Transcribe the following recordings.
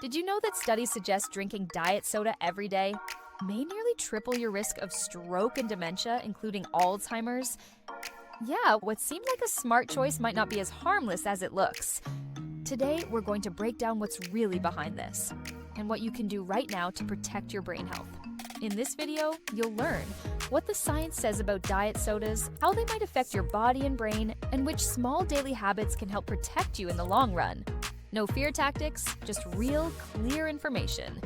Did you know that studies suggest drinking diet soda every day may nearly triple your risk of stroke and dementia, including Alzheimer's? Yeah, what seemed like a smart choice might not be as harmless as it looks. Today, we're going to break down what's really behind this and what you can do right now to protect your brain health. In this video, you'll learn what the science says about diet sodas, how they might affect your body and brain, and which small daily habits can help protect you in the long run. No fear tactics, just real, clear information.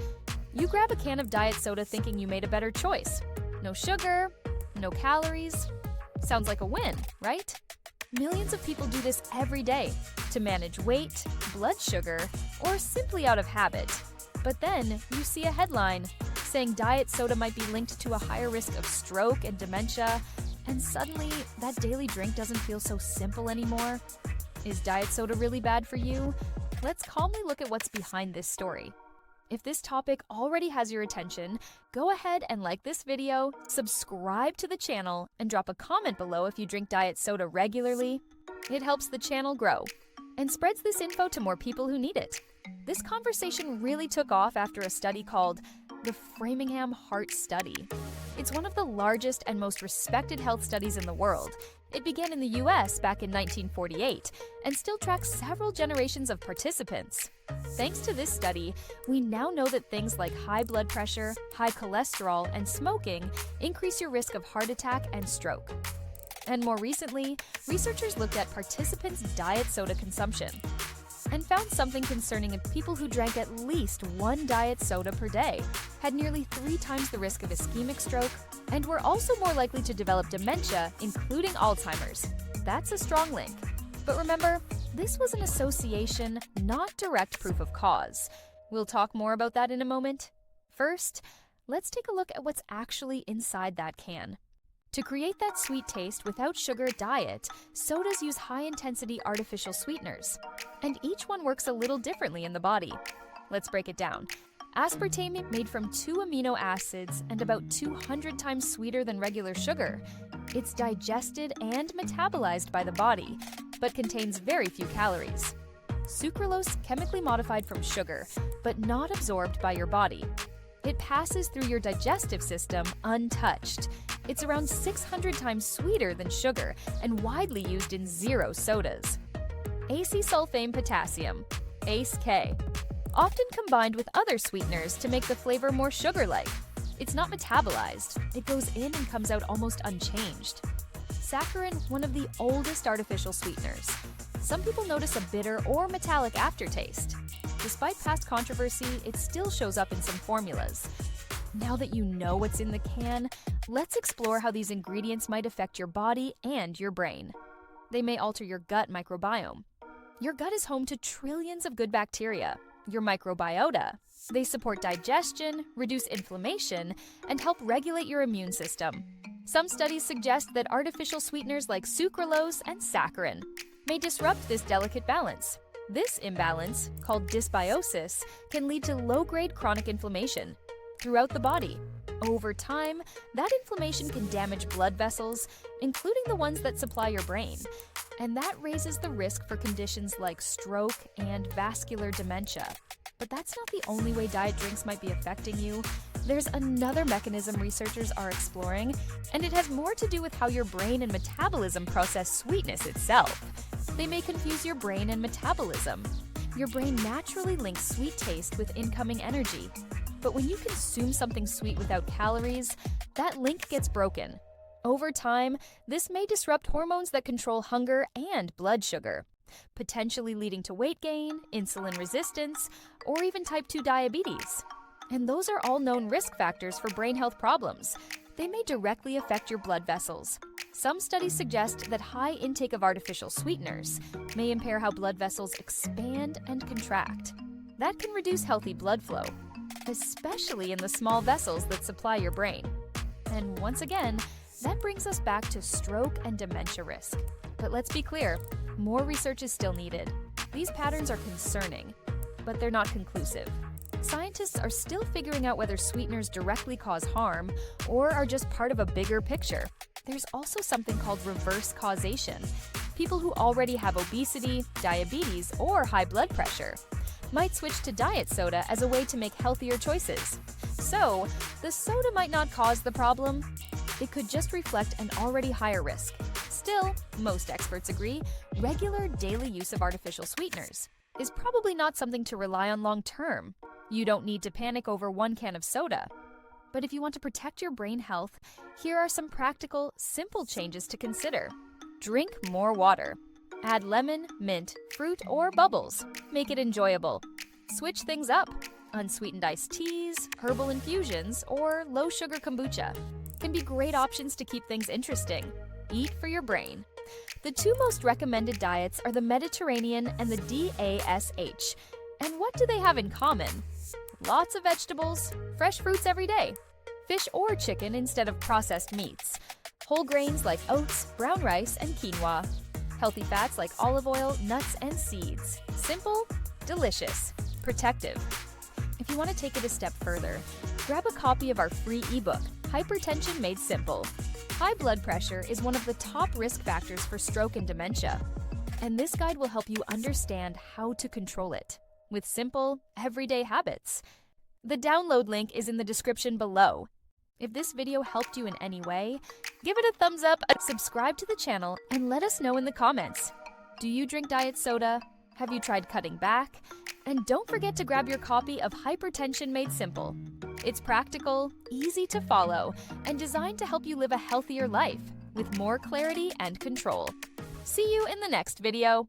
You grab a can of diet soda thinking you made a better choice. No sugar, no calories. Sounds like a win, right? Millions of people do this every day to manage weight, blood sugar, or simply out of habit. But then you see a headline saying diet soda might be linked to a higher risk of stroke and dementia, and suddenly that daily drink doesn't feel so simple anymore. Is diet soda really bad for you? Let's calmly look at what's behind this story. If this topic already has your attention, go ahead and like this video, subscribe to the channel, and drop a comment below if you drink diet soda regularly. It helps the channel grow and spreads this info to more people who need it. This conversation really took off after a study called the Framingham Heart Study. It's one of the largest and most respected health studies in the world. It began in the US back in 1948 and still tracks several generations of participants. Thanks to this study, we now know that things like high blood pressure, high cholesterol, and smoking increase your risk of heart attack and stroke. And more recently, researchers looked at participants' diet soda consumption and found something concerning. People who drank at least one diet soda per day had nearly 3 times the risk of ischemic stroke and were also more likely to develop dementia, including Alzheimer's. That's a strong link. But remember, this was an association, not direct proof of cause. We'll talk more about that in a moment. First, let's take a look at what's actually inside that can. To create that sweet taste without sugar diet, sodas use high-intensity artificial sweeteners, and each one works a little differently in the body. Let's break it down. Aspartame, made from 2 amino acids and about 200 times sweeter than regular sugar. It's digested and metabolized by the body, but contains very few calories. Sucralose, chemically modified from sugar, but not absorbed by your body. It passes through your digestive system untouched. It's around 600 times sweeter than sugar and widely used in zero sodas. Acesulfame potassium, ACE-K, often combined with other sweeteners to make the flavor more sugar-like. It's not metabolized. It goes in and comes out almost unchanged. Saccharin, one of the oldest artificial sweeteners. Some people notice a bitter or metallic aftertaste. Despite past controversy, it still shows up in some formulas. Now that you know what's in the can, let's explore how these ingredients might affect your body and your brain. They may alter your gut microbiome. Your gut is home to trillions of good bacteria, your microbiota. They support digestion, reduce inflammation, and help regulate your immune system. Some studies suggest that artificial sweeteners like sucralose and saccharin may disrupt this delicate balance. This imbalance, called dysbiosis, can lead to low-grade chronic inflammation throughout the body. Over time, that inflammation can damage blood vessels, including the ones that supply your brain, and that raises the risk for conditions like stroke and vascular dementia. But that's not the only way diet drinks might be affecting you. There's another mechanism researchers are exploring, and it has more to do with how your brain and metabolism process sweetness itself. They may confuse your brain and metabolism. Your brain naturally links sweet taste with incoming energy. But when you consume something sweet without calories, that link gets broken. Over time, this may disrupt hormones that control hunger and blood sugar, potentially leading to weight gain, insulin resistance, or even type 2 diabetes. And those are all known risk factors for brain health problems. They may directly affect your blood vessels. Some studies suggest that high intake of artificial sweeteners may impair how blood vessels expand and contract. That can reduce healthy blood flow, especially in the small vessels that supply your brain. And once again, that brings us back to stroke and dementia risk. But let's be clear, more research is still needed. These patterns are concerning, but they're not conclusive. Scientists are still figuring out whether sweeteners directly cause harm or are just part of a bigger picture. There's also something called reverse causation. People who already have obesity, diabetes, or high blood pressure might switch to diet soda as a way to make healthier choices. So, the soda might not cause the problem. It could just reflect an already higher risk. Still, most experts agree, regular daily use of artificial sweeteners is probably not something to rely on long term. You don't need to panic over one can of soda. But if you want to protect your brain health, here are some practical, simple changes to consider. Drink more water. Add lemon, mint, fruit, or bubbles. Make it enjoyable. Switch things up. Unsweetened iced teas, herbal infusions, or low-sugar kombucha can be great options to keep things interesting. Eat for your brain. The two most recommended diets are the Mediterranean and the DASH. And what do they have in common? Lots of vegetables, fresh fruits every day, fish or chicken instead of processed meats, whole grains like oats, brown rice, and quinoa, healthy fats like olive oil, nuts, and seeds. Simple, delicious, protective. If you want to take it a step further, grab a copy of our free ebook, Hypertension Made Simple. High blood pressure is one of the top risk factors for stroke and dementia, and this guide will help you understand how to control it with simple, everyday habits. The download link is in the description below. If this video helped you in any way, give it a thumbs up, subscribe to the channel, and let us know in the comments. Do you drink diet soda? Have you tried cutting back? And don't forget to grab your copy of Hypertension Made Simple. It's practical, easy to follow, and designed to help you live a healthier life with more clarity and control. See you in the next video.